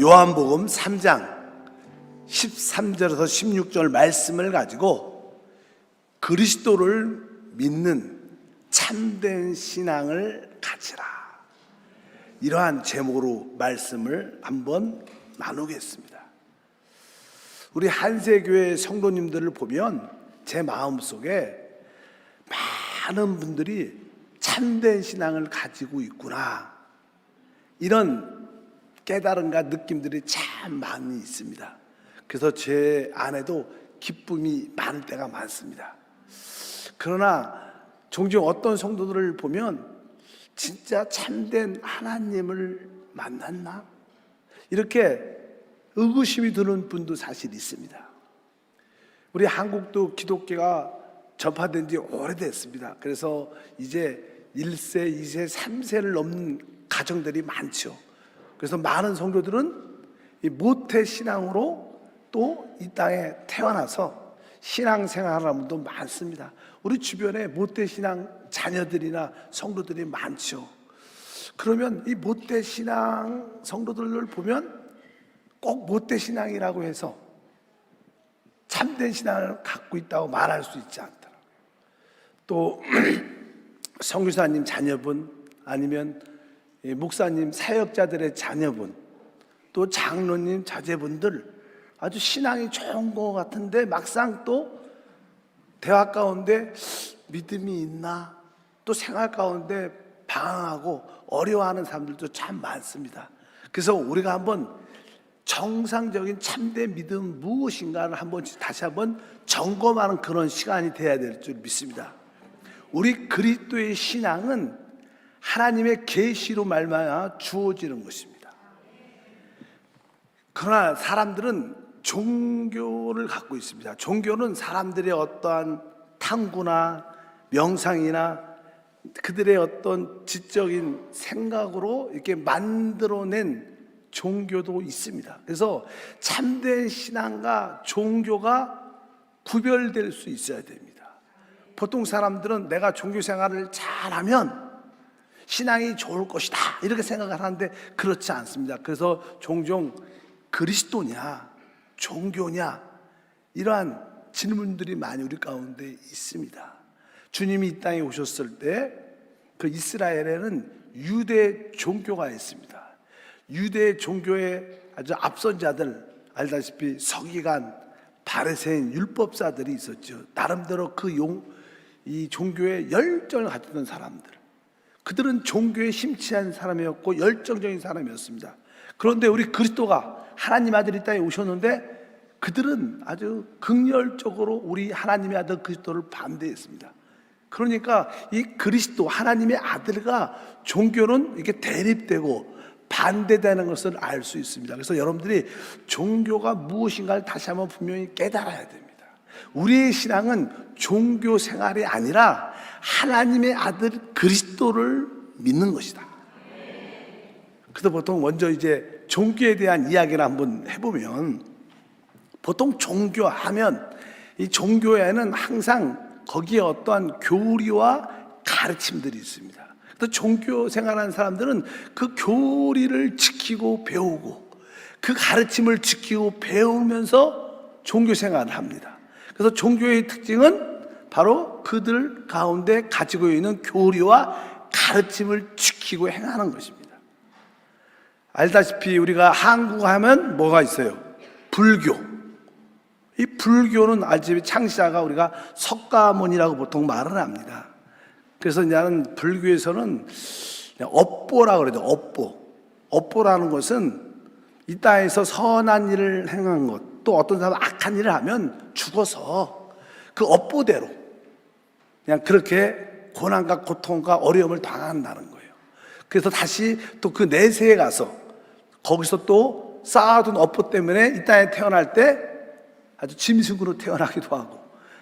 요한복음 3장 13절에서 16절 말씀을 가지고 그리스도를 믿는 참된 신앙을 가지라, 이러한 제목으로 말씀을 한번 나누겠습니다. 우리 한세교회 성도님들을 보면 제 마음속에 많은 분들이 참된 신앙을 가지고 있구나, 이런 깨달음과 느낌들이 참 많이 있습니다. 그래서 제 안에도 기쁨이 많을 때가 많습니다. 그러나 종종 어떤 성도들을 보면 진짜 참된 하나님을 만났나? 이렇게 의구심이 드는 분도 사실 있습니다. 우리 한국도 기독교가 전파된 지 오래됐습니다. 그래서 이제 1세, 2세, 3세를 넘는 가정들이 많죠. 그래서 많은 성도들은 이 모태 신앙으로 또 이 땅에 태어나서 신앙생활하는 분도 많습니다. 우리 주변에 모태 신앙 자녀들이나 성도들이 많죠. 그러면 이 모태 신앙 성도들을 보면 꼭 모태 신앙이라고 해서 참된 신앙을 갖고 있다고 말할 수 있지 않더라고요. 또 선교사님 자녀분, 아니면 목사님 사역자들의 자녀분, 또 장로님 자제분들 아주 신앙이 좋은 것 같은데 막상 또 대화 가운데 믿음이 있나, 또 생활 가운데 방황하고 어려워하는 사람들도 참 많습니다. 그래서 우리가 한번 정상적인 참된 믿음 무엇인가를 한번 다시 한번 점검하는 그런 시간이 돼야 될 줄 믿습니다. 우리 그리스도의 신앙은 하나님의 계시로 말미암아 주어지는 것입니다. 그러나 사람들은 종교를 갖고 있습니다. 종교는 사람들의 어떠한 탐구나 명상이나 그들의 어떤 지적인 생각으로 이렇게 만들어낸 종교도 있습니다. 그래서 참된 신앙과 종교가 구별될 수 있어야 됩니다. 보통 사람들은 내가 종교 생활을 잘하면 신앙이 좋을 것이다, 이렇게 생각을 하는데 그렇지 않습니다. 그래서 종종 그리스도냐 종교냐 이러한 질문들이 많이 우리 가운데 있습니다. 주님이 이 땅에 오셨을 때 그 이스라엘에는 유대 종교가 있습니다. 유대 종교의 아주 앞선 자들, 알다시피 서기관, 바리새인, 율법사들이 있었죠. 나름대로 이 종교에 열정을 가졌던 사람들, 그들은 종교에 심취한 사람이었고 열정적인 사람이었습니다. 그런데 우리 그리스도가 하나님 아들이 이 땅에 오셨는데 그들은 아주 극렬적으로 우리 하나님의 아들 그리스도를 반대했습니다. 그러니까 이 그리스도 하나님의 아들과 종교는 이게 대립되고 반대되는 것을 알 수 있습니다. 그래서 여러분들이 종교가 무엇인가를 다시 한번 분명히 깨달아야 됩니다. 우리의 신앙은 종교 생활이 아니라 하나님의 아들 그리스도를 믿는 것이다. 그래서 보통 먼저 이제 종교에 대한 이야기를 한번 해보면, 보통 종교하면 이 종교에는 항상 거기에 어떠한 교리와 가르침들이 있습니다. 그래서 종교 생활하는 사람들은 그 교리를 지키고 배우고 그 가르침을 지키고 배우면서 종교 생활을 합니다. 그래서 종교의 특징은 바로 그들 가운데 가지고 있는 교리와 가르침을 지키고 행하는 것입니다. 알다시피 우리가 한국 하면 뭐가 있어요? 불교. 이 불교는 알다시피 창시자가 우리가 석가모니라고 보통 말을 합니다. 그래서 나는 불교에서는 업보라고 그러죠. 업보라는 것은 이 땅에서 선한 일을 행한 것, 또 어떤 사람은 악한 일을 하면 죽어서 그 업보대로 그냥 그렇게 고난과 고통과 어려움을 당한다는 거예요. 그래서 다시 또 그 내세에 가서 거기서 또 쌓아둔 업보 때문에 이 땅에 태어날 때 아주 짐승으로 태어나기도 하고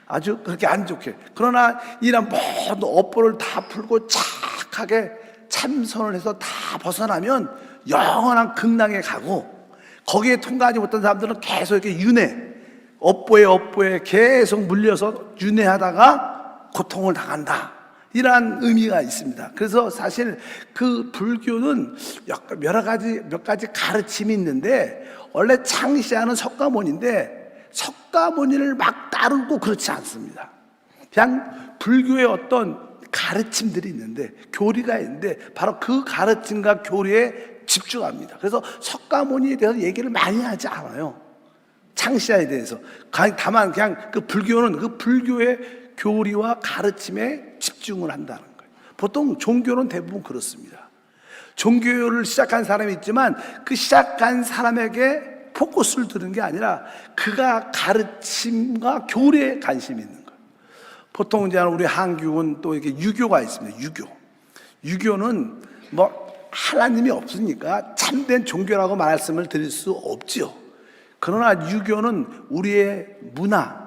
아주 그렇게 안 좋게, 그러나 이런 모든 업보를 다 풀고 착하게 참선을 해서 다 벗어나면 영원한 극락에 가고, 거기에 통과하지 못한 사람들은 계속 이렇게 업보에 계속 물려서 윤회하다가 고통을 당한다, 이러한 의미가 있습니다. 그래서 사실 그 불교는 몇 가지 가르침이 있는데, 원래 창시하는 석가모니인데 석가모니를 막 따르고 그렇지 않습니다. 그냥 불교의 어떤 가르침들이 있는데, 교리가 있는데, 바로 그 가르침과 교리에 집중합니다. 그래서 석가모니에 대해서 얘기를 많이 하지 않아요. 창시자에 대해서. 다만 그냥 그 불교는 그 불교의 교리와 가르침에 집중을 한다는 거예요. 보통 종교는 대부분 그렇습니다. 종교를 시작한 사람이 있지만 그 시작한 사람에게 포커스를 두는 게 아니라 그가 가르침과 교리에 관심이 있는 거예요. 보통 이제 우리 한국은 또 이렇게 유교가 있습니다. 유교는 뭐 하나님이 없으니까 참된 종교라고 말씀을 드릴 수 없지요. 그러나 유교는 우리의 문화,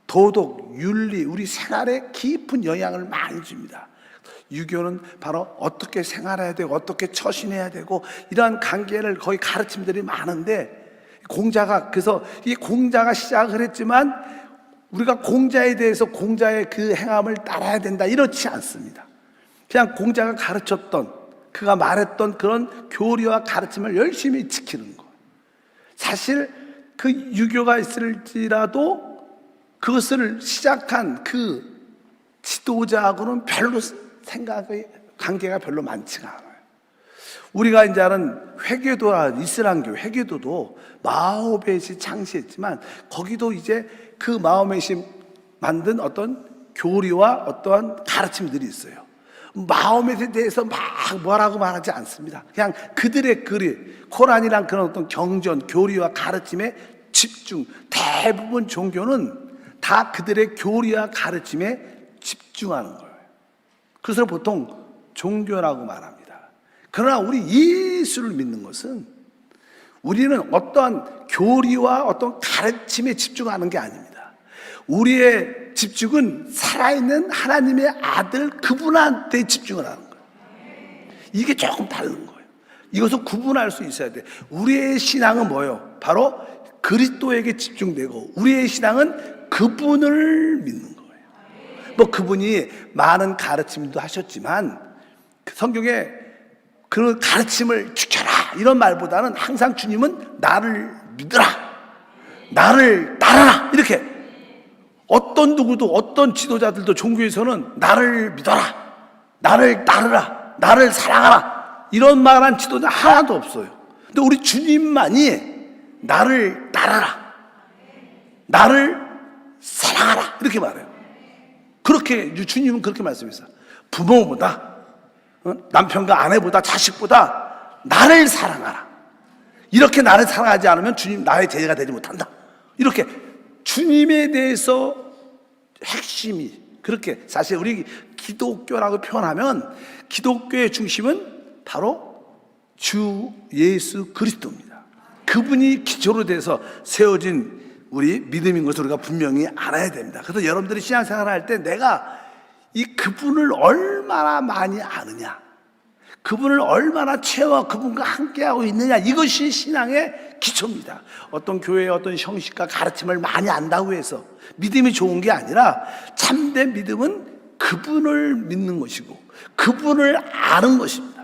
도덕, 윤리, 우리 생활에 깊은 영향을 많이 줍니다. 유교는 바로 어떻게 생활해야 되고 어떻게 처신해야 되고 이러한 관계를 거의 가르침들이 많은데, 그래서 이 공자가 시작을 했지만 우리가 공자에 대해서 공자의 그 행함을 따라야 된다 이렇지 않습니다. 그냥 공자가 가르쳤던, 그가 말했던 그런 교리와 가르침을 열심히 지키는 것. 사실 그 유교가 있을지라도 그것을 시작한 그 지도자하고는 별로 관계가 별로 많지가 않아요. 우리가 이제 아는 회계도와 이슬람교 회계도도 마호벳이 창시했지만 거기도 이제 그 마호벳이 만든 어떤 교리와 어떠한 가르침들이 있어요. 마호벳에 대해서 막 뭐라고 말하지 않습니다. 그냥 그들의 코란이란 그런 어떤 경전, 교리와 가르침에 집중. 대부분 종교는 다 그들의 교리와 가르침에 집중하는 거예요. 그래서 보통 종교라고 말합니다. 그러나 우리 예수를 믿는 것은 우리는 어떠한 교리와 어떤 가르침에 집중하는 게 아닙니다. 우리의 집중은 살아있는 하나님의 아들 그분한테 집중을 하는 거예요. 이게 조금 다른 거예요. 이것을 구분할 수 있어야 돼. 우리의 신앙은 뭐예요? 바로 그리스도에게 집중되고, 우리의 신앙은 그분을 믿는 거예요. 뭐 그분이 많은 가르침도 하셨지만 성경에 그런 가르침을 지켜라 이런 말보다는 항상 주님은 나를 믿으라, 나를 따르라, 이렇게. 어떤 누구도, 어떤 지도자들도 종교에서는 나를 믿어라, 나를 따르라, 나를 사랑하라 이런 말한 지도자 하나도 없어요. 근데 우리 주님만이 나를 따르라, 나를 사랑하라 이렇게 말해요. 그렇게 주님은 그렇게 말씀했어요. 부모보다, 남편과 아내보다, 자식보다 나를 사랑하라. 이렇게 나를 사랑하지 않으면 주님 나의 제자가 되지 못한다. 이렇게 주님에 대해서 핵심이 그렇게. 사실 우리 기독교라고 표현하면 기독교의 중심은 바로 주 예수 그리스도입니다. 그분이 기초로 돼서 세워진 우리 믿음인 것을 우리가 분명히 알아야 됩니다. 그래서 여러분들이 신앙생활을 할 때 내가 이 그분을 얼마나 많이 아느냐, 그분을 얼마나 채워 그분과 함께하고 있느냐, 이것이 신앙의 기초입니다. 어떤 교회의 어떤 형식과 가르침을 많이 안다고 해서 믿음이 좋은 게 아니라 참된 믿음은 그분을 믿는 것이고 그분을 아는 것입니다.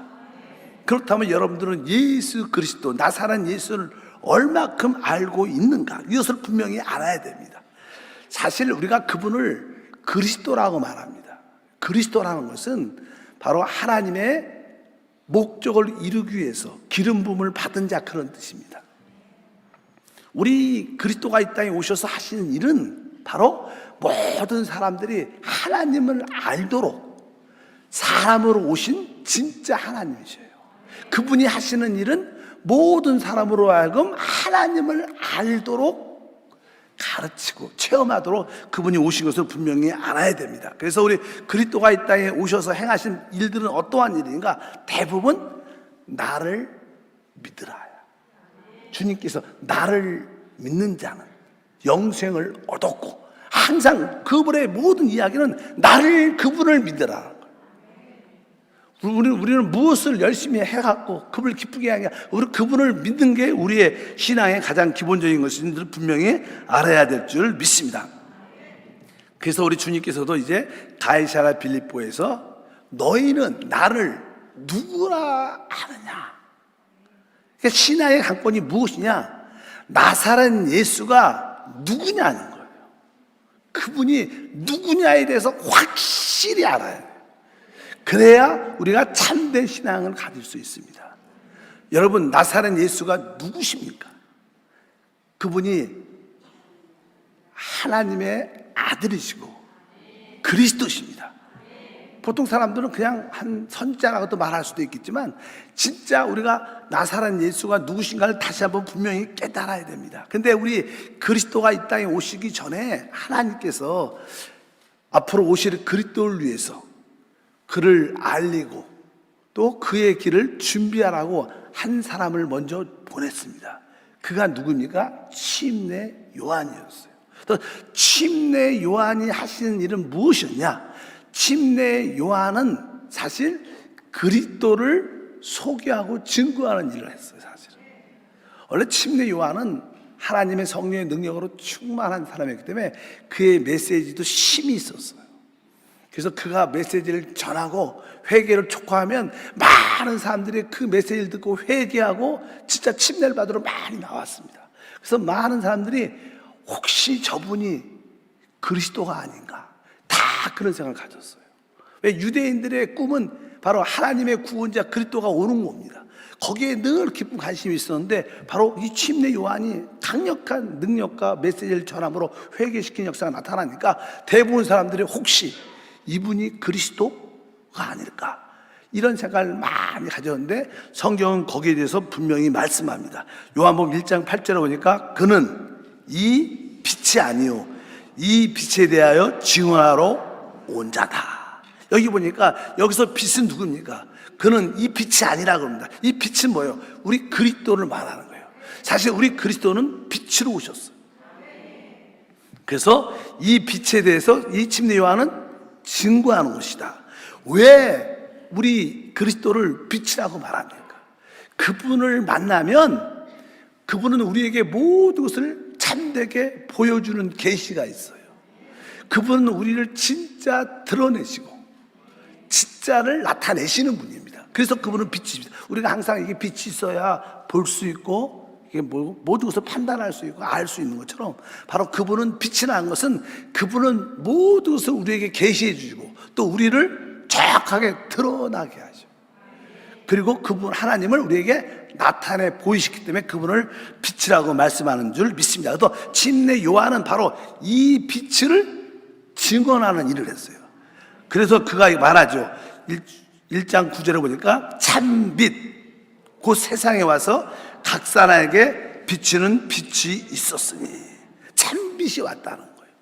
그렇다면 여러분들은 예수 그리스도, 나사렛 예수를 얼마큼 알고 있는가, 이것을 분명히 알아야 됩니다. 사실 우리가 그분을 그리스도라고 말합니다. 그리스도라는 것은 바로 하나님의 목적을 이루기 위해서 기름 부음을 받은 자, 그런 뜻입니다. 우리 그리스도가 이 땅에 오셔서 하시는 일은 바로 모든 사람들이 하나님을 알도록 사람으로 오신 진짜 하나님이셔요. 그분이 하시는 일은 모든 사람으로 하여금 하나님을 알도록 가르치고 체험하도록 그분이 오신 것을 분명히 알아야 됩니다. 그래서 우리 그리스도가 이 땅에 오셔서 행하신 일들은 어떠한 일인가? 대부분 나를 믿으라. 주님께서 나를 믿는 자는 영생을 얻었고, 항상 그분의 모든 이야기는 그분을 믿으라. 우리는 무엇을 열심히 해갖고 그분을 기쁘게 하냐, 우리 그분을 믿는 게 우리의 신앙의 가장 기본적인 것인지를 분명히 알아야 될 줄 믿습니다. 그래서 우리 주님께서도 이제 가이사랴 빌립보에서 너희는 나를 누구라 아느냐. 그러니까 신앙의 강권이 무엇이냐? 나사렛 예수가 누구냐는 거예요. 그분이 누구냐에 대해서 확실히 알아야 돼요. 그래야 우리가 참된 신앙을 가질 수 있습니다. 여러분, 나사렛 예수가 누구십니까? 그분이 하나님의 아들이시고 그리스도십니다. 보통 사람들은 그냥 한 선자라고도 말할 수도 있겠지만 진짜 우리가 나사렛 예수가 누구신가를 다시 한번 분명히 깨달아야 됩니다. 근데 우리 그리스도가 이 땅에 오시기 전에 하나님께서 앞으로 오실 그리스도를 위해서 그를 알리고 또 그의 길을 준비하라고 한 사람을 먼저 보냈습니다. 그가 누굽니까? 침례 요한이었어요. 또 침례 요한이 하시는 일은 무엇이었냐? 침례 요한은 사실 그리스도를 소개하고 증거하는 일을 했어요. 사실은 원래 침례 요한은 하나님의 성령의 능력으로 충만한 사람이었기 때문에 그의 메시지도 힘이 있었어요. 그래서 그가 메시지를 전하고 회개를 촉구하면 많은 사람들이 그 메시지를 듣고 회개하고 진짜 침례를 받으러 많이 나왔습니다. 그래서 많은 사람들이 혹시 저분이 그리스도가 아닌가, 다 그런 생각을 가졌어요. 왜? 유대인들의 꿈은 바로 하나님의 구원자 그리스도가 오는 겁니다. 거기에 늘 깊은 관심이 있었는데 바로 이 침례 요한이 강력한 능력과 메시지를 전함으로 회개시킨 역사가 나타나니까 대부분 사람들이 혹시 이분이 그리스도가 아닐까, 이런 생각을 많이 가졌는데 성경은 거기에 대해서 분명히 말씀합니다. 요한복음 1장 8절에 보니까 그는 이 빛이 아니요 이 빛에 대하여 증언하러 온 자다. 여기 보니까 여기서 빛은 누굽니까? 그는 이 빛이 아니라 그럽니다. 이 빛은 뭐예요? 우리 그리스도를 말하는 거예요. 사실 우리 그리스도는 빛으로 오셨어요. 그래서 이 빛에 대해서 이 침례 요한은 증거하는 것이다. 왜 우리 그리스도를 빛이라고 말합니까? 그분을 만나면 그분은 우리에게 모든 것을 참되게 보여주는 계시가 있어요. 그분은 우리를 진짜 드러내시고 진짜를 나타내시는 분입니다. 그래서 그분은 빛입니다. 우리가 항상 이게 빛이 있어야 볼 수 있고 이게 모든 것을 판단할 수 있고 알 수 있는 것처럼 바로 그분은 빛이라는 것은 그분은 모든 것을 우리에게 계시해 주시고 또 우리를 정확하게 드러나게 하죠. 그리고 그분 하나님을 우리에게 나타내 보이시기 때문에 그분을 빛이라고 말씀하는 줄 믿습니다. 그래서 침례 요한은 바로 이 빛을 증언하는 일을 했어요. 그래서 그가 말하죠. 1장 9절에 보니까 참빛 곧 세상에 와서 각 사람에게 비치는 빛이 있었으니 참빛이 왔다는 거예요.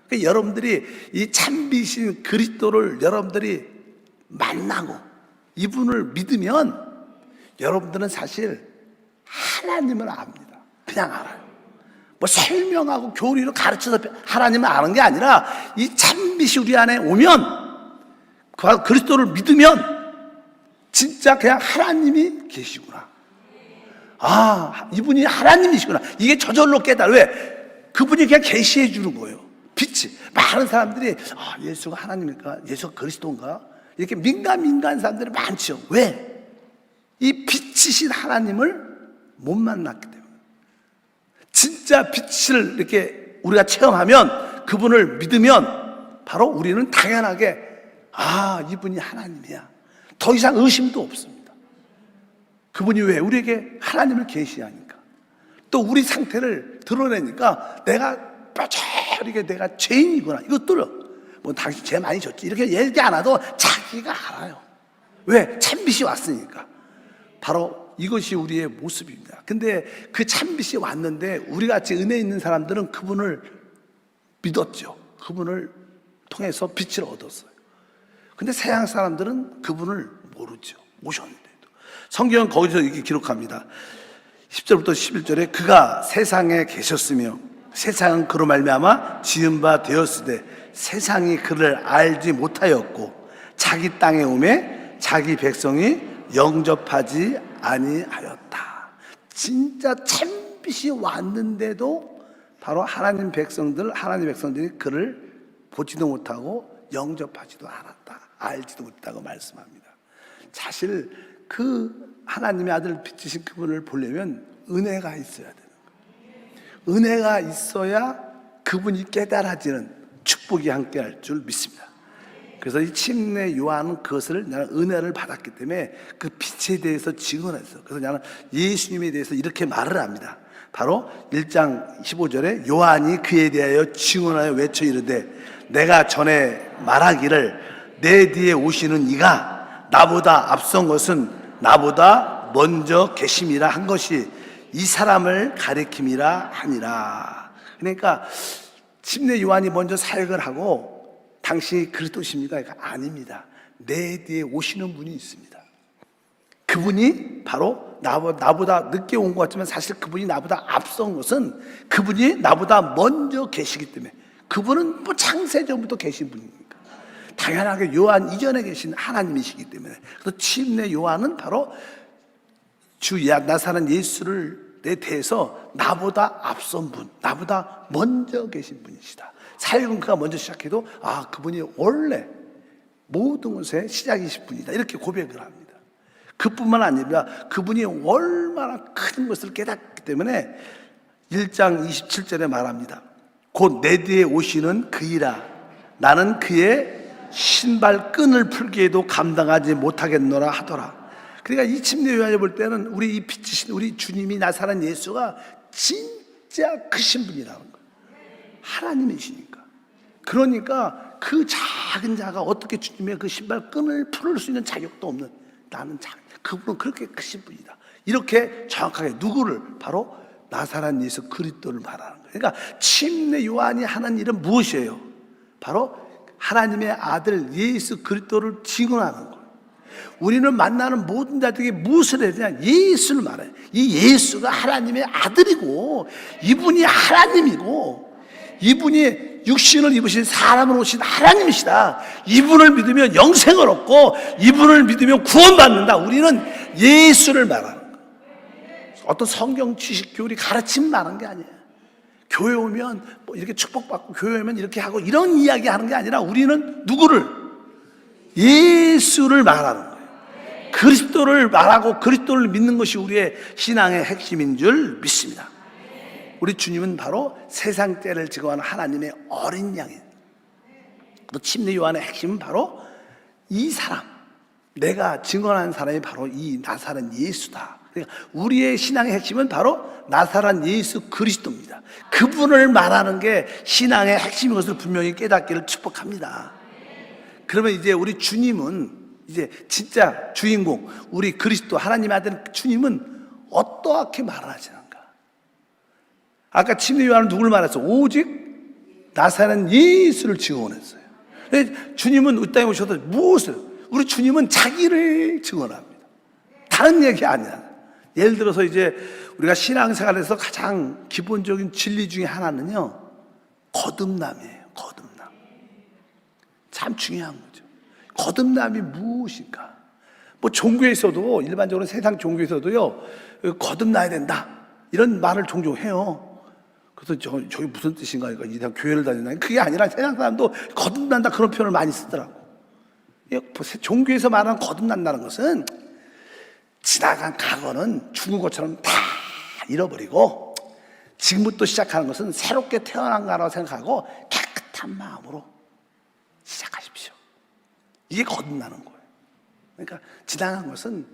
그러니까 여러분들이 이 참빛인 그리스도를 여러분들이 만나고 이분을 믿으면 여러분들은 사실 하나님을 압니다. 그냥 알아요. 뭐 설명하고 교리로 가르쳐서 하나님을 아는 게 아니라 이 참빛이 우리 안에 오면 그리스도를 믿으면 진짜 그냥 하나님이 계시구나. 아, 이분이 하나님이시구나. 이게 저절로 깨달아. 왜? 그분이 그냥 계시해 주는 거예요. 빛이. 많은 사람들이 예수가 하나님일까? 예수가 그리스도인가? 이렇게 민감한 사람들이 많죠. 왜? 이 빛이신 하나님을 못 만났기 때문에. 진짜 빛을 이렇게 우리가 체험하면 그분을 믿으면 바로 우리는 당연하게 이분이 하나님이야. 더 이상 의심도 없습니다. 그분이 왜? 우리에게 하나님을 계시하니까. 또 우리 상태를 드러내니까 내가 뼈저리게 내가 죄인이구나. 이것들을 뭐 당신 죄 많이 졌지 이렇게 얘기 안 하도 자기가 알아요. 왜? 참빛이 왔으니까. 바로 이것이 우리의 모습입니다. 근데 그 참빛이 왔는데 우리 같이 은혜 있는 사람들은 그분을 믿었죠. 그분을 통해서 빛을 얻었어요. 근데 세상 사람들은 그분을 모르죠. 오셨는데도. 성경은 거기서 이렇게 기록합니다. 10절부터 11절에 그가 세상에 계셨으며 세상은 그로 말미암아 지은 바 되었으되 세상이 그를 알지 못하였고 자기 땅에 오매 자기 백성이 영접하지 아니하였다. 진짜 참빛이 왔는데도 바로 하나님 백성들이 그를 보지도 못하고 영접하지도 않았다. 알지도 못했다고 말씀합니다. 사실 그 하나님의 아들 빛이신 그분을 보려면 은혜가 있어야 되는 거예요. 은혜가 있어야 그분이 깨달아지는 축복이 함께할 줄 믿습니다. 그래서 이 침례 요한은 그것을 나는 은혜를 받았기 때문에 그 빛에 대해서 증언했어. 그래서 나는 예수님에 대해서 이렇게 말을 합니다. 바로 1장 15절에 요한이 그에 대하여 증언하여 외쳐 이르되 내가 전에 말하기를 내 뒤에 오시는 이가 나보다 앞선 것은 나보다 먼저 계심이라 한 것이 이 사람을 가리킴이라 하니라. 그러니까 침례 요한이 먼저 사역을 하고 당신이 그리스도십니까? 아닙니다. 내 뒤에 오시는 분이 있습니다. 그분이 바로 나보다 늦게 온 것 같지만 사실 그분이 나보다 앞선 것은 그분이 나보다 먼저 계시기 때문에 그분은 뭐 창세전부터 계신 분이니까 당연하게 요한 이전에 계신 하나님이시기 때문에 그래서 침례 요한은 바로 주 나사렛 예수를 내 대해서 나보다 앞선 분, 나보다 먼저 계신 분이시다. 사역은 그가 먼저 시작해도 그분이 원래 모든 것의 시작이신 분이다 이렇게 고백을 합니다. 그뿐만 아니라 그분이 얼마나 큰 것을 깨닫기 때문에 1장 27절에 말합니다. 곧 내 뒤에 오시는 그이라 나는 그의 신발 끈을 풀기에도 감당하지 못하겠노라 하더라. 그러니까 이 침례 요한을 볼 때는 우리 이 빛이신 우리 주님이 나사렛 예수가 진짜 크신 분이라는 거예요. 하나님이시니까. 그러니까 그 작은 자가 어떻게 주님의 그 신발 끈을 풀을 수 있는 자격도 없는 나는 그분은 그렇게 크신 분이다. 이렇게 정확하게 누구를 바로 나사렛 예수 그리스도를 말하는 거예요. 그러니까 침례 요한이 하는 일은 무엇이에요? 바로 하나님의 아들 예수 그리스도를 증언하는 거예요. 우리는 만나는 모든 자들에게 무엇을 해야 되냐? 예수를 말해요. 이 예수가 하나님의 아들이고 이분이 하나님이고 이분이 육신을 입으신 사람을 오신 하나님이시다. 이분을 믿으면 영생을 얻고 이분을 믿으면 구원받는다. 우리는 예수를 말하는 거예요. 어떤 성경 지식 교리 가르침 말하는 게 아니에요. 교회 오면 뭐 이렇게 축복받고 교회 오면 이렇게 하고 이런 이야기 하는 게 아니라 우리는 누구를? 예수를 말하는 거예요. 그리스도를 말하고 그리스도를 믿는 것이 우리의 신앙의 핵심인 줄 믿습니다. 우리 주님은 바로 세상 때를 지고하는 하나님의 어린 양이에요. 또 침례 요한의 핵심은 바로 이 사람, 내가 증언한 사람이 바로 이 나사렛 예수다. 그러니까 우리의 신앙의 핵심은 바로 나사렛 예수 그리스도입니다. 그분을 말하는 게 신앙의 핵심인 것을 분명히 깨닫기를 축복합니다. 그러면 이제 우리 주님은 이제 진짜 주인공, 우리 그리스도 하나님의 아들 주님은 어떻게 말하시는가? 아까 침례 요한은 누굴 말했어? 오직 나사렛 예수를 증언했어요. 주님은 이 땅에 오셔서 무엇을? 우리 주님은 자기를 증언합니다. 다른 얘기 아니야. 예를 들어서 이제 우리가 신앙생활에서 가장 기본적인 진리 중에 하나는요, 거듭남이에요. 거듭남. 참 중요한 거죠. 거듭남이 무엇인가? 뭐 종교에서도 일반적으로 세상 종교에서도요, 거듭나야 된다 이런 말을 종종 해요. 그래서 저게 무슨 뜻인가? 그러니까 이상 교회를 다니나? 그게 아니라 세상 사람도 거듭난다 그런 표현을 많이 쓰더라고. 종교에서 말하는 거듭난다는 것은 지나간 과거는 죽은 것처럼 다 잃어버리고 지금부터 시작하는 것은 새롭게 태어난 거라고 생각하고 깨끗한 마음으로 시작하십시오. 이게 거듭나는 거예요. 그러니까 지나간 것은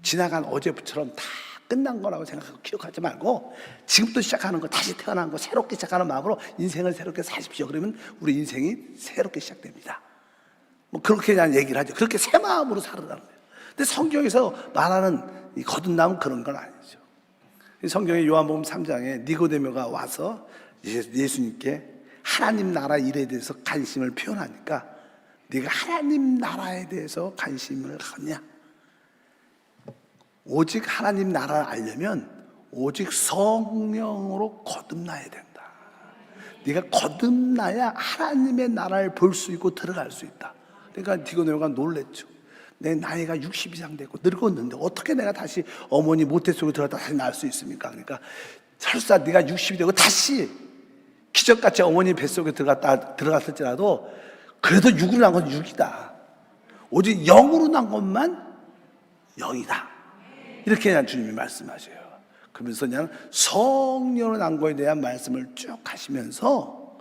지나간 어제부처럼 다 끝난 거라고 생각하고 기억하지 말고 지금부터 시작하는 거, 다시 태어난 거, 새롭게 시작하는 마음으로 인생을 새롭게 사십시오. 그러면 우리 인생이 새롭게 시작됩니다. 뭐 그렇게 그냥 얘기를 하죠. 그렇게 새 마음으로 살아가는 거예요. 근데 성경에서 말하는 이 거듭남은 그런 건 아니죠. 성경의 요한복음 3장에 니고데모가 와서 예수님께 하나님 나라 일에 대해서 관심을 표현하니까 네가 하나님 나라에 대해서 관심을 하냐? 오직 하나님 나라를 알려면 오직 성령으로 거듭나야 된다. 네가 거듭나야 하나님의 나라를 볼 수 있고 들어갈 수 있다. 그러니까 니고데모가 놀랬죠. 내 나이가 60 이상 됐고 늙었는데 어떻게 내가 다시 어머니 모태속에 들어갔다 다시 낳을 수 있습니까? 그러니까 설사 네가 60이 되고 다시 기적같이 어머니 뱃속에 들어갔을지라도 그래도 육으로 난 건 육이다. 오직 영으로 난 것만 영이다. 이렇게 그냥 주님이 말씀하셔요. 그러면서 그냥 성령으로 난 거에 대한 말씀을 쭉 하시면서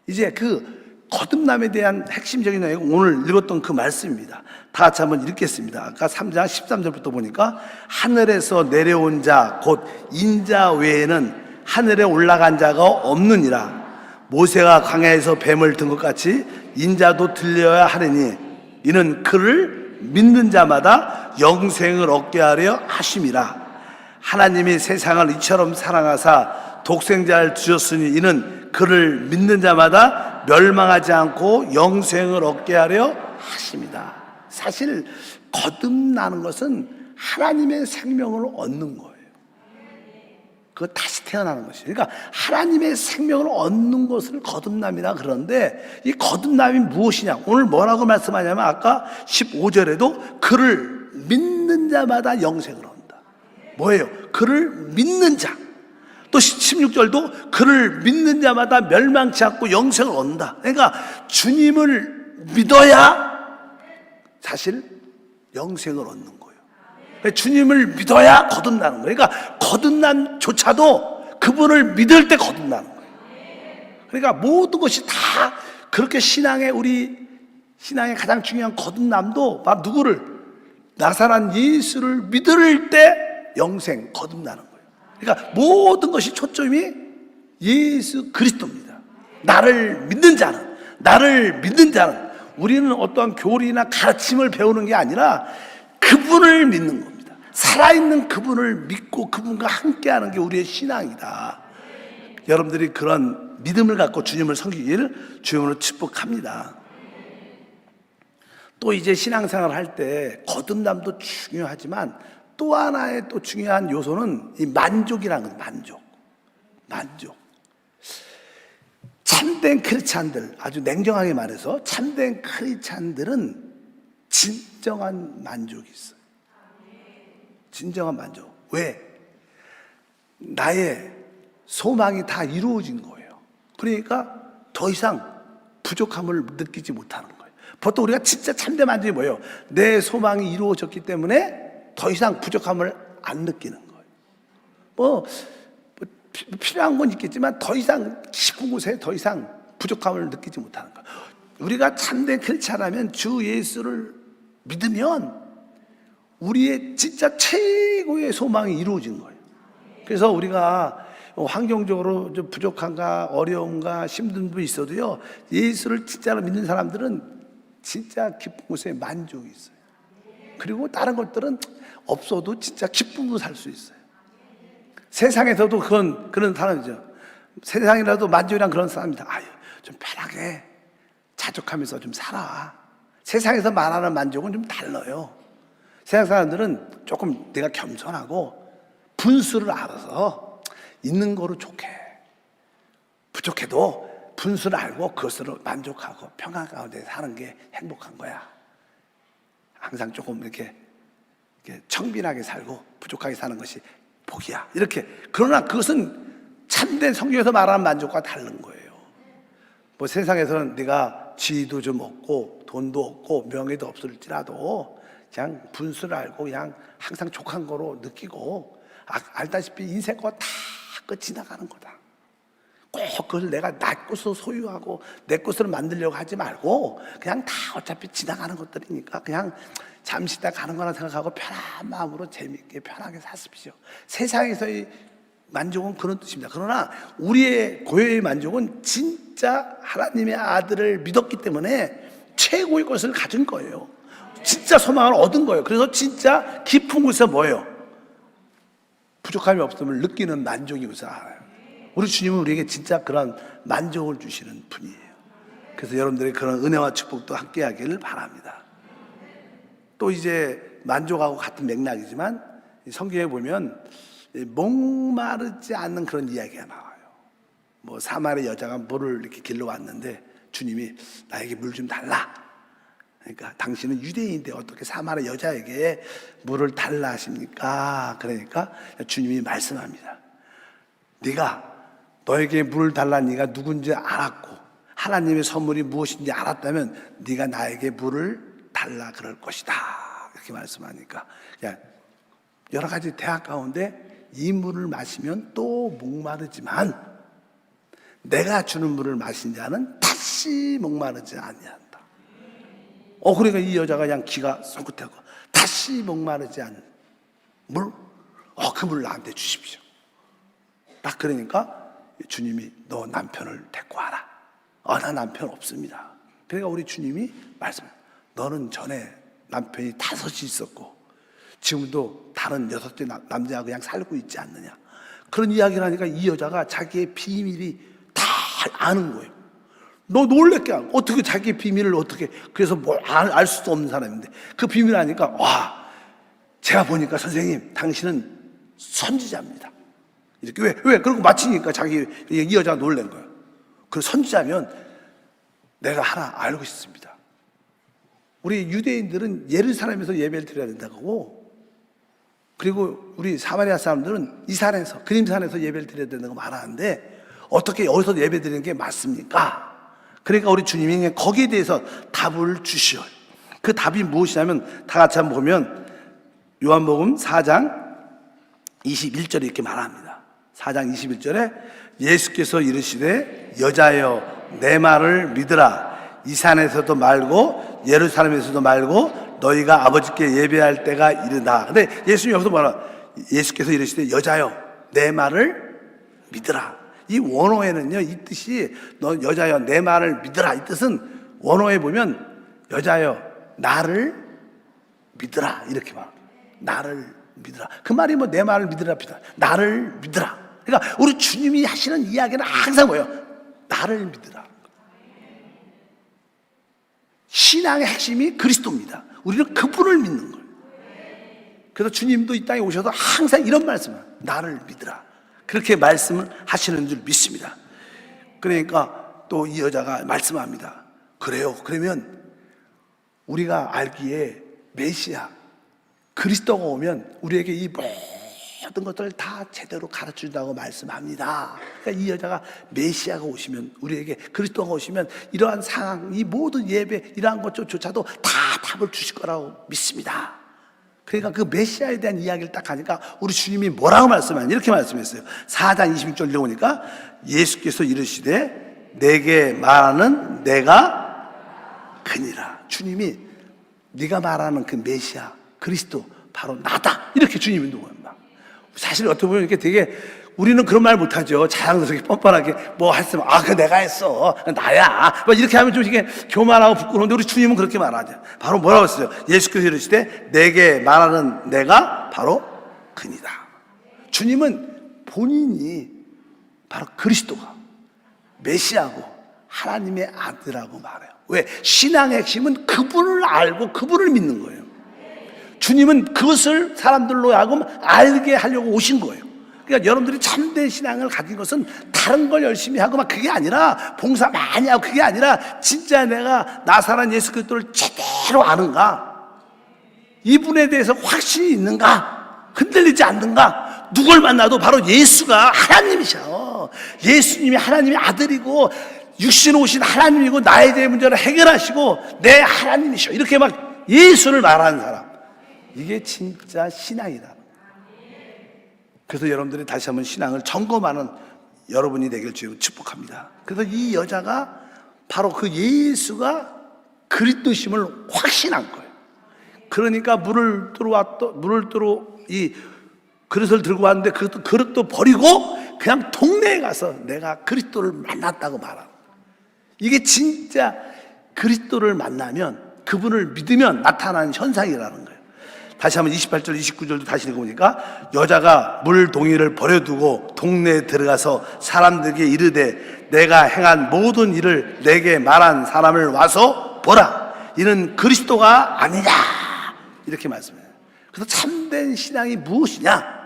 이제 그 거듭남에 대한 핵심적인 내용, 오늘 읽었던 그 말씀입니다. 다 같이 한번 읽겠습니다. 아까 3장 13절부터 보니까 하늘에서 내려온 자 곧 인자 외에는 하늘에 올라간 자가 없느니라. 모세가 광야에서 뱀을 든 것 같이 인자도 들려야 하리니 이는 그를 믿는 자마다 영생을 얻게 하려 하심이라. 하나님이 세상을 이처럼 사랑하사 독생자를 주셨으니 이는 그를 믿는 자마다 멸망하지 않고 영생을 얻게 하려 하심이다. 사실 거듭나는 것은 하나님의 생명을 얻는 거예요. 그거 다시 태어나는 것이에요. 그러니까 하나님의 생명을 얻는 것을 거듭남이라 그러는데, 이 거듭남이 무엇이냐? 오늘 뭐라고 말씀하냐면 아까 15절에도 그를 믿는 자마다 영생을 얻는다. 뭐예요? 그를 믿는 자. 또 16절도 그를 믿는 자마다 멸망치 않고 영생을 얻는다. 그러니까 주님을 믿어야 사실 영생을 얻는 거예요. 주님을 믿어야 거듭나는 거예요. 그러니까 거듭남조차도 그분을 믿을 때 거듭나는 거예요. 그러니까 모든 것이 다 그렇게 우리 신앙의 가장 중요한 거듭남도 바로 누구를? 나사란 예수를 믿을 때 영생, 거듭나는 거예요. 그러니까 모든 것이 초점이 예수 그리스도입니다. 나를 믿는 자는 우리는 어떠한 교리나 가르침을 배우는 게 아니라 그분을 믿는 겁니다. 살아있는 그분을 믿고 그분과 함께하는 게 우리의 신앙이다. 여러분들이 그런 믿음을 갖고 주님을 섬기기를 주님으로 축복합니다. 또 이제 신앙생활을 할 때 거듭남도 중요하지만 또 하나의 또 중요한 요소는 이 만족이라는 거예요. 만족. 참된 크리스찬들, 아주 냉정하게 말해서 참된 크리스찬들은 진정한 만족이 있어요. 진정한 만족. 왜? 나의 소망이 다 이루어진 거예요. 그러니까 더 이상 부족함을 느끼지 못하는 거예요. 보통 우리가 진짜 참된 만족이 뭐예요? 내 소망이 이루어졌기 때문에 더 이상 부족함을 안 느끼는 거예요. 필요한 건 있겠지만 더 이상 깊은 곳에 더 이상 부족함을 느끼지 못하는 거예요. 우리가 참된 크리스찬이라면 주 예수를 믿으면 우리의 진짜 최고의 소망이 이루어진 거예요. 그래서 우리가 환경적으로 좀 부족한가 어려움과 힘든 분이 있어도요, 예수를 진짜로 믿는 사람들은 진짜 기쁜 곳에 만족이 있어요. 그리고 다른 것들은 없어도 진짜 기쁨으로 살 수 있어요. 세상에서도 그런 사람이죠. 세상이라도 만족이란 그런 사람이다. 좀 편하게 자족하면서 좀 살아. 세상에서 말하는 만족은 좀 달라요. 세상 사람들은 조금 내가 겸손하고 분수를 알아서 있는 거로 좋게, 부족해도 분수를 알고 그것으로 만족하고 평안 가운데 사는 게 행복한 거야. 항상 조금 이렇게 청빈하게 살고 부족하게 사는 것이 복이야. 이렇게. 그러나 그것은 참된 성경에서 말하는 만족과 다른 거예요. 세상에서는 내가 지위도 좀 없고 돈도 없고 명예도 없을지라도 그냥 분수를 알고 그냥 항상 족한 거로 느끼고, 알다시피 인생 거 다 지나가는 거다. 꼭 그걸 내가 내 것으로 소유하고 내 것으로 만들려고 하지 말고 그냥 다 어차피 지나가는 것들이니까 그냥 잠시 있다 가는 거라 생각하고 편한 마음으로 재미있게 편하게 사십시오. 세상에서의 만족은 그런 뜻입니다. 그러나 우리의 고유의 만족은 진짜 하나님의 아들을 믿었기 때문에 최고의 것을 가진 거예요. 진짜 소망을 얻은 거예요. 그래서 진짜 깊은 곳에서 뭐예요? 부족함이 없음을 느끼는 만족이 우선 알아요. 우리 주님은 우리에게 진짜 그런 만족을 주시는 분이에요. 그래서 여러분들의 그런 은혜와 축복도 함께 하기를 바랍니다. 또 이제 만족하고 같은 맥락이지만 성경에 보면 목마르지 않는 그런 이야기가 나와요. 사마리아 여자가 물을 이렇게 길러 왔는데 주님이 나에게 물 좀 달라. 그러니까 당신은 유대인인데 어떻게 사마리아 여자에게 물을 달라 하십니까? 그러니까 주님이 말씀합니다. 네가 너에게 물을 달라는 네가 누군지 알았고 하나님의 선물이 무엇인지 알았다면 네가 나에게 물을 달라 그럴 것이다. 이렇게 말씀하니까 그냥 여러 가지 대학 가운데 이 물을 마시면 또 목마르지만 내가 주는 물을 마신 자는 다시 목마르지 아니한다. 그러니까 이 여자가 그냥 기가 솟긋하고 다시 목마르지 않는 물? 그 물 나한테 주십시오. 딱 그러니까 주님이 너 남편을 데리고 와라. 나 남편 없습니다. 그러니까 우리 주님이 말씀해요. 너는 전에 남편이 5이 있었고 지금도 다른 6째 남자하고 그냥 살고 있지 않느냐. 그런 이야기를 하니까 이 여자가 자기의 비밀이 다 아는 거예요. 너 놀랍게 어떻게 자기의 비밀을 어떻게, 그래서 뭘 알 수도 없는 사람인데 그 비밀을 아니까 와, 제가 보니까 선생님 당신은 선지자입니다. 이렇게 왜 그러고 마치니까 이 여자가 놀란 거예요. 그 선지자면 내가 하나 알고 있습니다. 우리 유대인들은 예루살렘에서 예배를 드려야 된다고, 그리고 우리 사마리아 사람들은 이 산에서, 그림산에서 예배를 드려야 된다고 말하는데 어떻게 여기서 예배 드리는 게 맞습니까? 그러니까 우리 주님이 거기에 대해서 답을 주시어요. 그 답이 무엇이냐면 다 같이 한번 보면 요한복음 4장 21절에 이렇게 말합니다. 4장 21절에 예수께서 이르시되 여자여 내 말을 믿으라. 이 산에서도 말고 예루살렘에서도 말고 너희가 아버지께 예배할 때가 이르다. 근데 예수님이 여기서 뭐라? 예수께서 이르시되 여자여 내 말을 믿으라. 이 원어에는요, 이 뜻이 너 여자여 내 말을 믿으라, 이 뜻은 원어에 보면 여자여 나를 믿으라 이렇게 말. 나를 믿으라. 그 말이 뭐 내 말을 믿으라, 나를 믿으라. 그러니까 우리 주님이 하시는 이야기는 항상 뭐예요? 나를 믿으라. 신앙의 핵심이 그리스도입니다. 우리는 그분을 믿는 거예요. 그래서 주님도 이 땅에 오셔서 항상 이런 말씀을, 나를 믿으라, 그렇게 말씀을 하시는 줄 믿습니다. 그러니까 또 이 여자가 말씀합니다. 그래요. 그러면 우리가 알기에 메시아 그리스도가 오면 우리에게 이 모든 것들을 다 제대로 가르쳐준다고 말씀합니다. 그러니까 이 여자가 메시아가 오시면, 우리에게 그리스도가 오시면 이러한 상황, 이 모든 예배 이러한 것조차도 다 답을 주실 거라고 믿습니다. 그러니까 그 메시아에 대한 이야기를 딱 하니까 우리 주님이 뭐라고 말씀하냐, 이렇게 말씀했어요. 4장 26절 읽어보니까 예수께서 이르시되 내게 말하는 내가 그니라. 주님이 네가 말하는 그 메시아 그리스도 바로 나다, 이렇게 주님이 누구야. 사실 어떻게 보면 이렇게 되게 우리는 그런 말 못하죠. 자랑스럽게 뻔뻔하게 뭐 했으면 그거 내가 했어, 나야, 뭐 이렇게 하면 좀 이게 교만하고 부끄러운데 우리 주님은 그렇게 말하죠. 바로 뭐라고 했어요? 예수께서 이르시되 내게 말하는 내가 바로 그니다. 주님은 본인이 바로 그리스도가 메시아고 하나님의 아들이라고 말해요. 왜? 신앙의 핵심은 그분을 알고 그분을 믿는 거예요. 주님은 그것을 사람들로 하여금 알게 하려고 오신 거예요. 그러니까 여러분들이 참된 신앙을 가진 것은 다른 걸 열심히 하고 막 그게 아니라, 봉사 많이 하고 그게 아니라, 진짜 내가 나사렛 예수 그리스도를 제대로 아는가, 이분에 대해서 확신이 있는가, 흔들리지 않는가. 누굴 만나도 바로 예수가 하나님이셔. 예수님이 하나님의 아들이고 육신 오신 하나님이고 나에 대한 문제를 해결하시고 내 하나님이셔, 이렇게 막 예수를 말하는 사람, 이게 진짜 신앙이다. 그래서 여러분들이 다시 한번 신앙을 점검하는 여러분이 되길 주여 축복합니다. 그래서 이 여자가 바로 그 예수가 그리스도심을 확신한 거예요. 그러니까 물을 이 그릇을 들고 왔는데 그 그릇도 버리고 그냥 동네에 가서 내가 그리스도를 만났다고 말하고, 이게 진짜 그리스도를 만나면, 그분을 믿으면 나타나는 현상이라는 거예요. 다시 한번 28절 29절도 다시 읽어보니까 여자가 물 동이를 버려두고 동네에 들어가서 사람들에게 이르되 내가 행한 모든 일을 내게 말한 사람을 와서 보라, 이는 그리스도가 아니냐, 이렇게 말씀해요. 그래서 참된 신앙이 무엇이냐,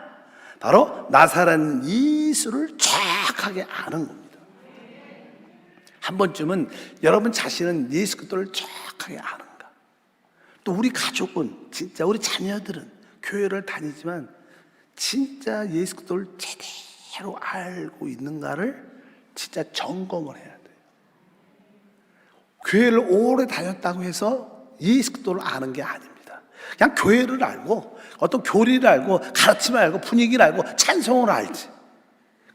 바로 나사렛 예수를 정확하게 아는 겁니다. 한 번쯤은 여러분 자신은 예수 그리스도를 정확하게 아는, 또 우리 가족은, 진짜 우리 자녀들은 교회를 다니지만 진짜 예수 그리스도를 제대로 제대로 알고 있는가를 진짜 점검을 해야 돼요. 교회를 오래 다녔다고 해서 예수 그리스도를 아는 게 아닙니다. 그냥 교회를 알고 어떤 교리를 알고 가르침을 알고 분위기를 알고 찬송을 알지.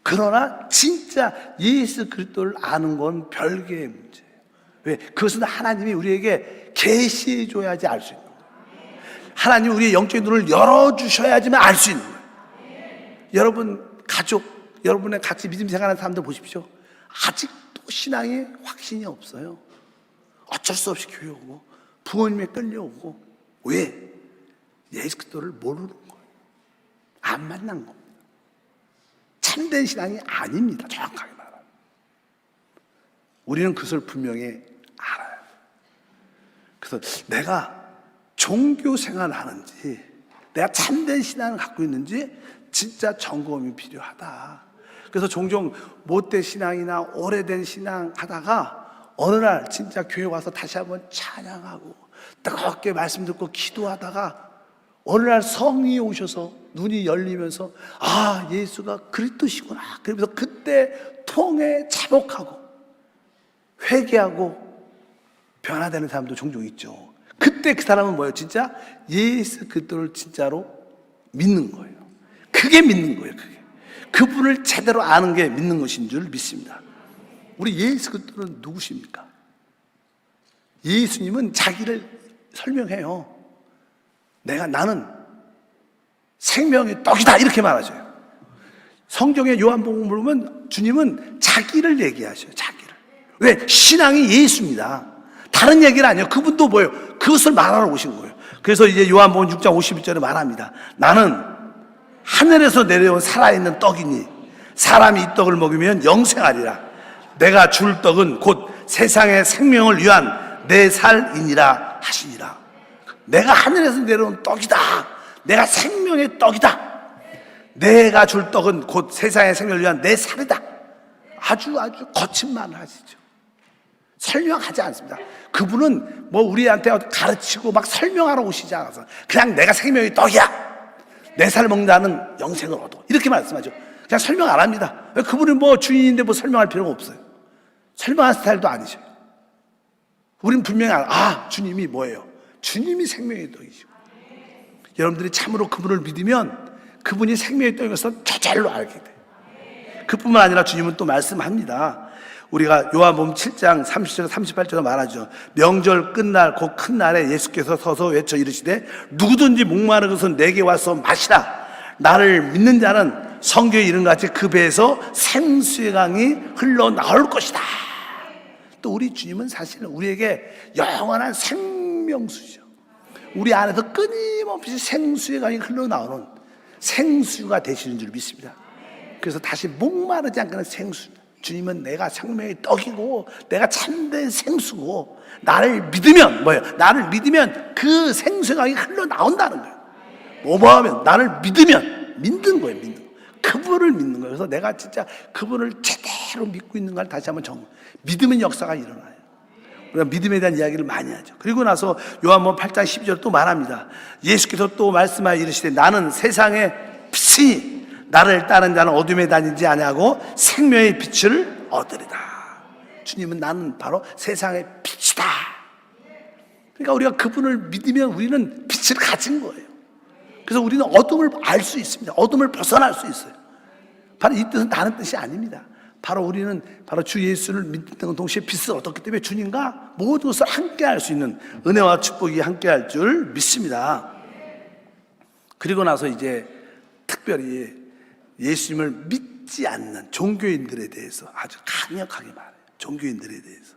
그러나 진짜 예수 그리스도를 아는 건 별개의 문제예요. 왜? 그것은 하나님이 우리에게 계시해 줘야지 알 수 있는 거예요. 하나님이 우리의 영적인 눈을 열어주셔야지만 알 수 있는 거예요. 여러분 가족, 여러분의 같이 믿음 생활하는 사람들 보십시오. 아직도 신앙에 확신이 없어요. 어쩔 수 없이 교회 오고 부모님에 끌려오고. 왜? 예수 그리스도를 모르는 거예요. 안 만난 겁니다. 참된 신앙이 아닙니다. 정확하게 말하면. 우리는 그것을 분명히 알아요. 그래서 내가 종교 생활을 하는지, 내가 참된 신앙을 갖고 있는지 진짜 점검이 필요하다. 그래서 종종 못된 신앙이나 오래된 신앙 하다가 어느 날 진짜 교회 와서 다시 한번 찬양하고 뜨겁게 말씀 듣고 기도하다가 어느 날 성령이 오셔서 눈이 열리면서 아, 예수가 그리스도시구나. 그러면서 그때 통해 자복하고 회개하고 변화되는 사람도 종종 있죠. 그때 그 사람은 뭐예요? 진짜 예수 그리스도를 진짜로 믿는 거예요. 그게 믿는 거예요. 그게. 그분을 제대로 아는 게 믿는 것인 줄 믿습니다. 우리 예수 그리스도는 누구십니까? 예수님은 자기를 설명해요. 나는 생명의 떡이다 이렇게 말하죠. 성경의 요한복음 보면 주님은 자기를 얘기하셔요. 자기를. 왜? 신앙이 예수입니다. 다른 얘기는 아니에요. 그분도 뭐예요? 그것을 말하러 오신 거예요. 그래서 이제 요한복음 6장 51절에 말합니다. 나는 하늘에서 내려온 살아있는 떡이니 사람이 이 떡을 먹으면 영생하리라. 내가 줄 떡은 곧 세상의 생명을 위한 내 살이니라 하시니라. 내가 하늘에서 내려온 떡이다. 내가 생명의 떡이다. 내가 줄 떡은 곧 세상의 생명을 위한 내 살이다. 아주 거친 말을 하시죠. 설명하지 않습니다. 그분은 뭐 우리한테 가르치고 막 설명하러 오시지 않아서 그냥 내가 생명의 떡이야. 내 살 먹는다는 영생을 얻어. 이렇게 말씀하죠. 그냥 설명 안 합니다. 그분은 뭐 주인인데 뭐 설명할 필요가 없어요. 설명할 스타일도 아니셔요. 우린 분명히 주님이 뭐예요? 주님이 생명의 떡이시고. 여러분들이 참으로 그분을 믿으면 그분이 생명의 떡이어서 저절로 알게 돼요. 그뿐만 아니라 주님은 또 말씀합니다. 우리가 요한복음 7장 30절 38절에 말하죠. 명절 끝날 곧 큰 날에 예수께서 서서 외쳐 이르시되 누구든지 목마른 것은 내게 와서 마시라. 나를 믿는 자는 성경에 이른 같이 그 배에서 생수의 강이 흘러나올 것이다. 또 우리 주님은 사실 우리에게 영원한 생명수죠. 우리 안에서 끊임없이 생수의 강이 흘러나오는 생수가 되시는 줄 믿습니다. 그래서 다시 목마르지 않는 생수. 주님은 내가 생명의 떡이고 내가 참된 생수고 나를 믿으면 뭐예요? 나를 믿으면 그 생수의 강이 흘러나온다는 거예요. 뭐하면 나를 믿으면 믿는 거예요. 믿는 거. 그분을 믿는 거예요. 그래서 내가 진짜 그분을 제대로 믿고 있는가를 다시 한번 믿음의 역사가 일어나요. 우리가 믿음에 대한 이야기를 많이 하죠. 그리고 나서 요한복음 8장 12절 또 말합니다. 예수께서 또 말씀하여 이르시되 나는 세상의 빛이니 나를 따른 자는 어둠에 다니지 아니하고 생명의 빛을 얻으리다. 주님은 나는 바로 세상의 빛이다. 그러니까 우리가 그분을 믿으면 우리는 빛을 가진 거예요. 그래서 우리는 어둠을 알 수 있습니다. 어둠을 벗어날 수 있어요. 바로 이 뜻은 다른 뜻이 아닙니다. 바로 우리는 바로 주 예수를 믿는 동시에 빛을 얻었기 때문에 주님과 모든 것을 함께 할 수 있는 은혜와 축복이 함께 할 줄 믿습니다. 그리고 나서 이제 특별히 예수님을 믿지 않는 종교인들에 대해서 아주 강력하게 말해요. 종교인들에 대해서.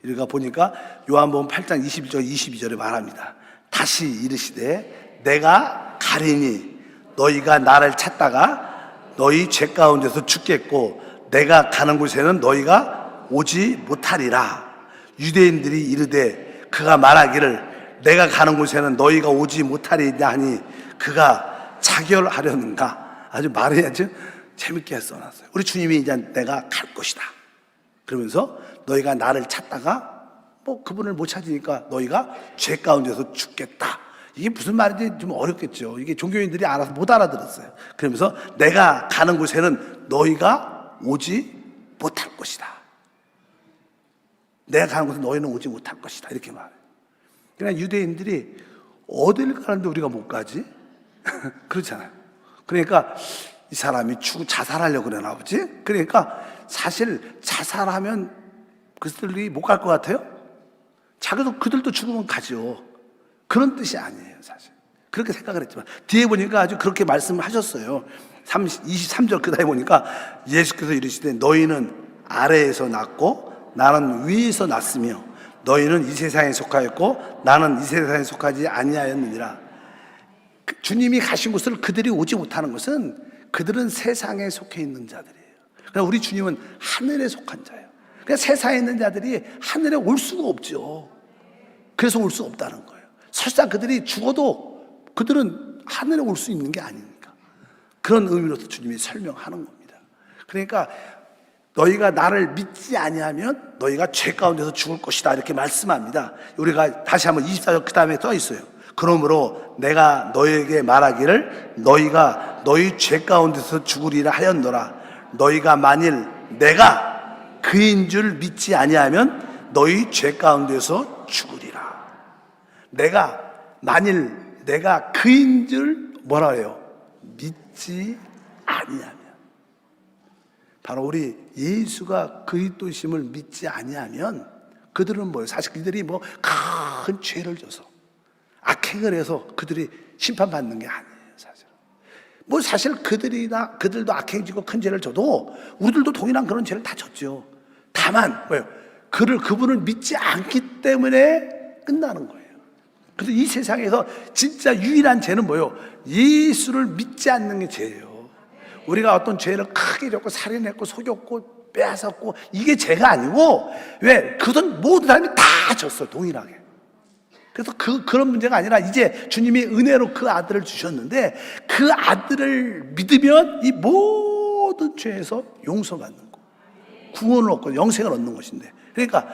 우리가 보니까 요한복음 8장 21절 22절에 말합니다. 다시 이르시되 내가 가리니 너희가 나를 찾다가 너희 죄 가운데서 죽겠고 내가 가는 곳에는 너희가 오지 못하리라. 유대인들이 이르되 그가 말하기를 내가 가는 곳에는 너희가 오지 못하리냐 하니 그가 자결하려는가. 아주 말이 아주 재밌게 써놨어요. 우리 주님이 이제 내가 갈 것이다. 그러면서 너희가 나를 찾다가 뭐 그분을 못 찾으니까 너희가 죄 가운데서 죽겠다. 이게 무슨 말인지 좀 어렵겠죠. 이게 종교인들이 알아서 못 알아들었어요. 그러면서 내가 가는 곳에는 너희가 오지 못할 것이다. 내가 가는 곳에 너희는 오지 못할 것이다. 이렇게 말해요. 그냥 유대인들이 어딜 가는데 우리가 못 가지? 그렇잖아요. 그러니까 이 사람이 자살하려고 그러나 보지? 그러니까 사실 자살하면 그들이 못 갈 것 같아요? 그들도 죽으면 가죠. 그런 뜻이 아니에요, 사실. 그렇게 생각을 했지만 뒤에 보니까 아주 그렇게 말씀을 하셨어요. 23절 그다음에 보니까 예수께서 이르시되 너희는 아래에서 났고 나는 위에서 났으며 너희는 이 세상에 속하였고 나는 이 세상에 속하지 아니하였느니라. 주님이 가신 곳을 그들이 오지 못하는 것은 그들은 세상에 속해 있는 자들이에요. 그러나 우리 주님은 하늘에 속한 자예요. 그러니까 세상에 있는 자들이 하늘에 올 수가 없죠. 그래서 올 수 없다는 거예요. 설사 그들이 죽어도 그들은 하늘에 올 수 있는 게 아니니까. 그런 의미로서 주님이 설명하는 겁니다. 그러니까 너희가 나를 믿지 아니하면 너희가 죄 가운데서 죽을 것이다 이렇게 말씀합니다. 우리가 다시 한번 24절 그 다음에 써 있어요. 그러므로 내가 너희에게 말하기를 너희가 너희 죄 가운데서 죽으리라 하였노라. 너희가 만일 내가 그인 줄 믿지 아니하면 너희 죄 가운데서 죽으리라. 만일 내가 그인 줄 뭐라 해요? 믿지 아니하면. 바로 우리 예수가 그리스도심을 믿지 아니하면 그들은 뭐예요? 사실 그들이 뭐 큰 죄를 져서 악행을 해서 그들이 심판받는 게 아니에요, 사실. 뭐 사실 그들도 악행지고 큰 죄를 져도 우리들도 동일한 그런 죄를 다 졌죠. 다만 뭐예요? 그분을 믿지 않기 때문에 끝나는 거예요. 그래서 이 세상에서 진짜 유일한 죄는 뭐예요? 예수를 믿지 않는 게 죄예요. 우리가 어떤 죄를 크게 졌고 살인했고 속였고 빼앗았고 이게 죄가 아니고 왜? 그건 모든 사람이 다 졌어요, 동일하게. 그래서 그런 문제가 아니라 이제 주님이 은혜로 그 아들을 주셨는데 그 아들을 믿으면 이 모든 죄에서 용서받는 거, 구원을 얻고 영생을 얻는 것인데, 그러니까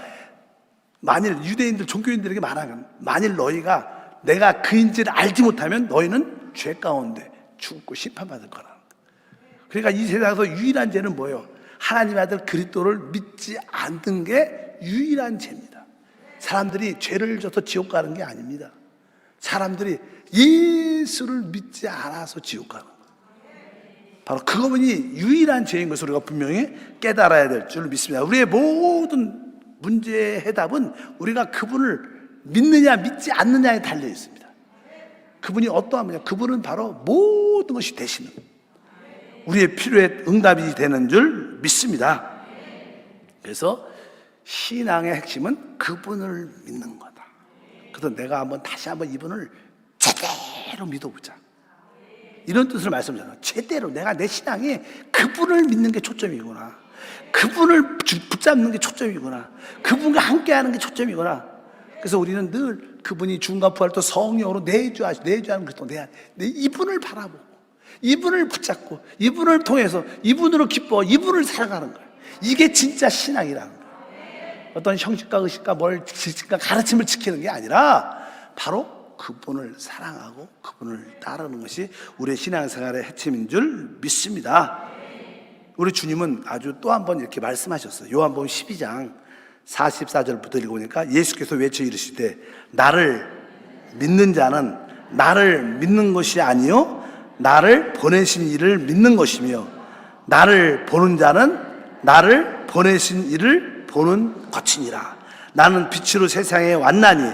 만일 유대인들 종교인들에게 말하면 만일 너희가 내가 그인지를 알지 못하면 너희는 죄 가운데 죽고 심판받을 거라는 거예요. 그러니까 이 세상에서 유일한 죄는 뭐예요? 하나님의 아들 그리스도를 믿지 않는 게 유일한 죄입니다. 사람들이 죄를 져서 지옥 가는 게 아닙니다. 사람들이 예수를 믿지 않아서 지옥 가는 거예요. 바로 그것이 유일한 죄인 것을 우리가 분명히 깨달아야 될 줄 믿습니다. 우리의 모든 문제의 해답은 우리가 그분을 믿느냐 믿지 않느냐에 달려 있습니다. 그분이 어떠한 분이냐? 그분은 바로 모든 것이 되시는 우리의 필요에 응답이 되는 줄 믿습니다. 그래서 신앙의 핵심은 그분을 믿는 거다. 그래서 내가 다시 한번 이분을 제대로 믿어보자, 이런 뜻을 말씀드려요. 제대로 내 신앙이 그분을 믿는 게 초점이구나, 그분을 붙잡는 게 초점이구나, 그분과 함께하는 게 초점이구나. 그래서 우리는 늘 그분이 중간 부활 또 성령으로 내주하는 그리스도 이분을 바라보고 이분을 붙잡고 이분을 통해서 이분으로 기뻐 이분을 살아가는 거예요. 이게 진짜 신앙이라는 거예요. 어떤 형식과 의식과 가르침을 지키는 게 아니라 바로 그분을 사랑하고 그분을 따르는 것이 우리의 신앙생활의 핵심인 줄 믿습니다. 우리 주님은 아주 또 한 번 이렇게 말씀하셨어요. 요한복음 12장 44절부터 읽어보니까 예수께서 외쳐 이르시되 나를 믿는 자는 나를 믿는 것이 아니요 나를 보내신 이를 믿는 것이며 나를 보는 자는 나를 보내신 이를 보는 것이니라. 나는 빛으로 세상에 왔나니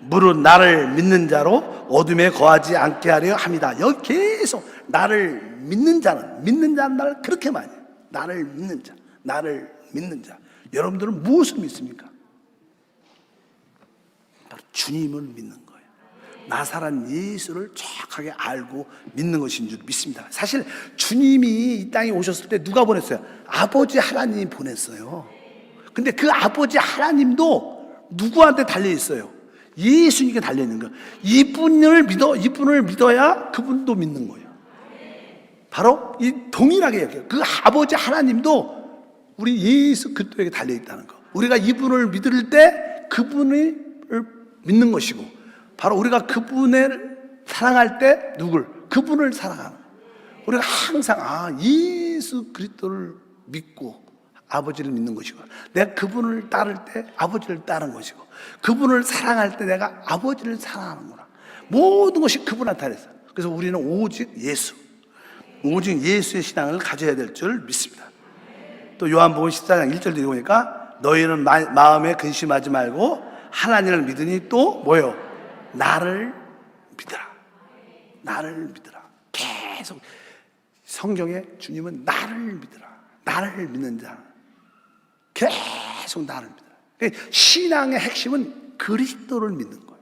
무릇 나를 믿는 자로 어둠에 거하지 않게 하려 함이다. 여기 계속 나를 믿는 자는 나를 그렇게 많이 해요. 나를 믿는 자. 여러분들은 무엇을 믿습니까? 바로 주님을 믿는 거예요. 나사렛 예수를 정확하게 알고 믿는 것인 줄 믿습니다. 사실 주님이 이 땅에 오셨을 때 누가 보냈어요? 아버지 하나님이 보냈어요. 근데 그 아버지 하나님도 누구한테 달려 있어요? 예수님께 달려 있는 거예요. 이분을 믿어야 그분도 믿는 거예요. 바로 이 동일하게 여겨요. 그 아버지 하나님도 우리 예수 그리스도에게 달려 있다는 거. 우리가 이분을 믿을 때 그분을 믿는 것이고, 바로 우리가 그분을 사랑할 때 그분을 사랑하는 거예요. 우리가 항상 예수 그리스도를 믿고 아버지를 믿는 것이고, 내가 그분을 따를 때 아버지를 따르는 것이고, 그분을 사랑할 때 내가 아버지를 사랑하는구나. 모든 것이 그분한테 달렸어요. 그래서 우리는 오직 예수의 신앙을 가져야 될 줄 믿습니다. 또 요한복음 14장 1절도 보니까 너희는 마음에 근심하지 말고 하나님을 믿으니 또 뭐요? 나를 믿으라. 나를 믿으라. 계속 성경에 주님은 나를 믿으라. 나를 믿는 자. 계속 나를 믿으라. 그러니까 신앙의 핵심은 그리스도를 믿는 거예요.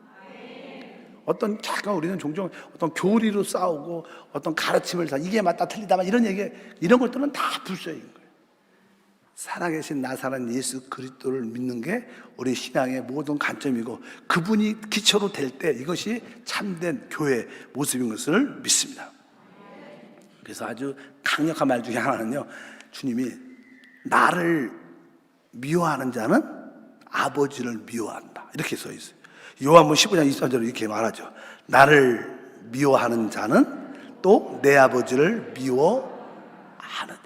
잠깐 우리는 종종 어떤 교리로 싸우고 어떤 가르침을 이게 맞다 틀리다 이런 것들은 다 불쏘인 거예요. 살아계신 나사렛 예수 그리스도를 믿는 게 우리 신앙의 모든 관점이고, 그분이 기초로 될 때 이것이 참된 교회의 모습인 것을 믿습니다. 그래서 아주 강력한 말 중에 하나는요, 주님이 나를 미워하는 자는 아버지를 미워한다, 이렇게 써 있어요. 요한복음 15장 23절에 이렇게 말하죠. 나를 미워하는 자는 또 내 아버지를 미워하느니라.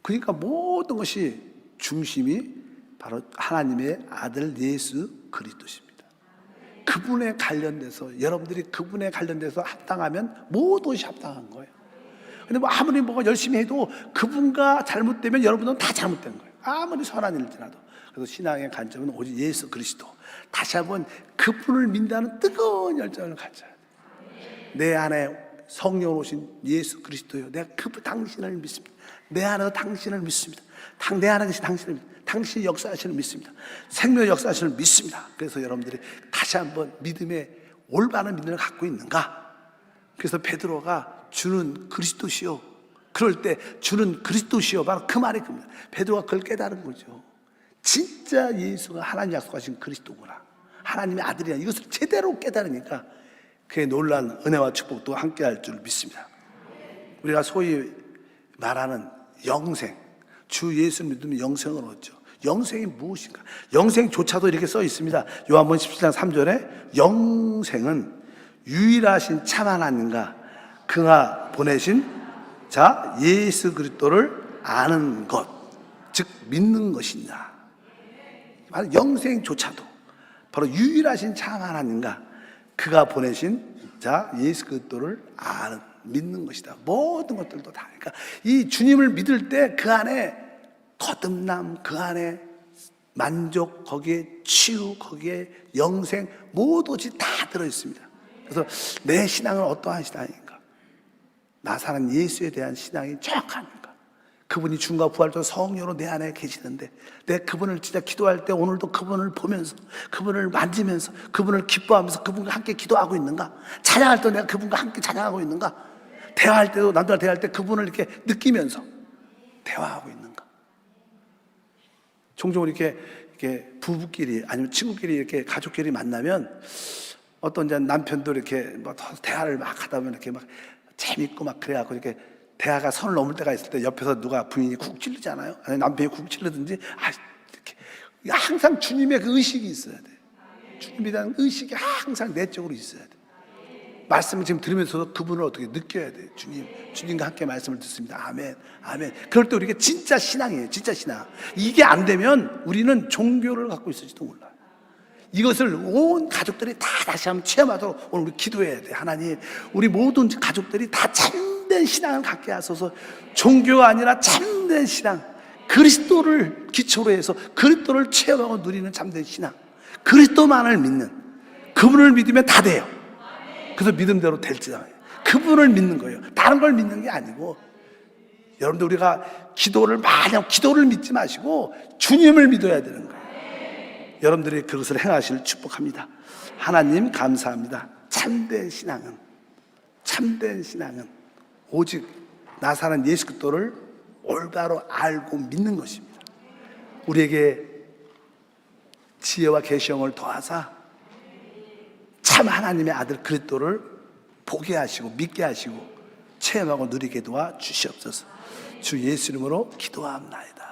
그러니까 모든 것이 중심이 바로 하나님의 아들 예수 그리스도십니다. 그분에 관련돼서, 여러분들이 그분에 관련돼서 합당하면 모든 것이 합당한 거예요. 근데 아무리 뭐가 열심히 해도 그분과 잘못되면 여러분은 다 잘못된 거예요. 아무리 선한 일지라도. 그래서 신앙의 관점은 오직 예수 그리스도. 다시 한번 그분을 믿는다는 뜨거운 열정을 가져야 돼요. 내 안에 성령 오신 예수 그리스도요, 내가 당신을 믿습니다. 내 안에서 당신을 믿습니다. 내 안에 계신 당신을 믿습니다. 당신이 역사하시는 믿습니다. 생명의 역사하시는 믿습니다. 그래서 여러분들이 다시 한번 믿음의 올바른 믿음을 갖고 있는가? 그래서 베드로가 주는 그리스도시요, 그럴 때 주는 그리스도시요, 바로 그 말이 겁니다. 베드로가 그걸 깨달은 거죠. 진짜 예수가 하나님 약속하신 그리스도구나, 하나님의 아들이야, 이것을 제대로 깨달으니까 그의 놀라운 은혜와 축복도 함께 할 줄 믿습니다. 우리가 소위 말하는 영생, 주 예수 믿으면 영생을 얻죠. 영생이 무엇인가? 영생조차도 이렇게 써 있습니다. 요한복음 17장 3절에 영생은 유일하신 참 하나님과 그가 보내신 자 예수 그리스도를 아는 것, 즉 믿는 것이냐. 바로 영생조차도 바로 유일하신 참 하나님과 그가 보내신 자 예수 그리스도를 아는, 믿는 것이다. 모든 것들도 다. 그러니까 이 주님을 믿을 때 그 안에 거듭남, 그 안에 만족, 거기에 치유, 거기에 영생, 모든 것이 다 들어있습니다. 그래서 내 신앙은 어떠한 신앙인가? 나사렛 예수에 대한 신앙이 정확한가? 그분이 죽음과 부활도 성령으로 내 안에 계시는데, 내가 그분을 진짜 기도할 때 오늘도 그분을 보면서, 그분을 만지면서, 그분을 기뻐하면서 그분과 함께 기도하고 있는가? 찬양할 때 내가 그분과 함께 찬양하고 있는가? 대화할 때도, 남들과 대화할 때 그분을 이렇게 느끼면서 대화하고 있는가? 종종 이렇게 부부끼리 아니면 친구끼리 이렇게 가족끼리 만나면 어떤 이제 남편도 이렇게 뭐 대화를 막 하다 보면 이렇게 막 재밌고 막 그래갖고 이렇게 대화가 선을 넘을 때가 있을 때 옆에서 누가 부인이 쿡 찌르잖아요. 아니 남편이 쿡 찌르든지 이렇게 항상 주님의 그 의식이 있어야 돼. 주님에 대한 의식이 항상 내적으로 있어야 돼. 말씀을 지금 들으면서도 그분을 어떻게 느껴야 돼. 주님과 함께 말씀을 듣습니다. 아멘, 아멘. 그럴 때 우리가 진짜 신앙이에요. 진짜 신앙. 이게 안 되면 우리는 종교를 갖고 있을지도 몰라요. 이것을 온 가족들이 다 다시 한번 체험하도록 오늘 우리 기도해야 돼. 하나님, 우리 모든 가족들이 다 참된 신앙을 갖게 하소서. 종교가 아니라 참된 신앙, 그리스도를 기초로 해서 그리스도를 체험하고 누리는 참된 신앙, 그리스도만을 믿는, 그분을 믿으면 다 돼요. 그래서 믿음대로 될지다. 그분을 믿는 거예요. 다른 걸 믿는 게 아니고. 여러분들, 우리가 기도를 믿지 마시고 주님을 믿어야 되는 거예요. 여러분들이 그것을 행하실 축복합니다. 하나님 감사합니다. 참된 신앙은 오직 나사렛 예수 그리스도를 올바로 알고 믿는 것입니다. 우리에게 지혜와 계시형을 더하사 참 하나님의 아들 그리스도를 보게 하시고 믿게 하시고 체험하고 누리게 도와 주시옵소서. 주 예수 이름으로 기도합나이다.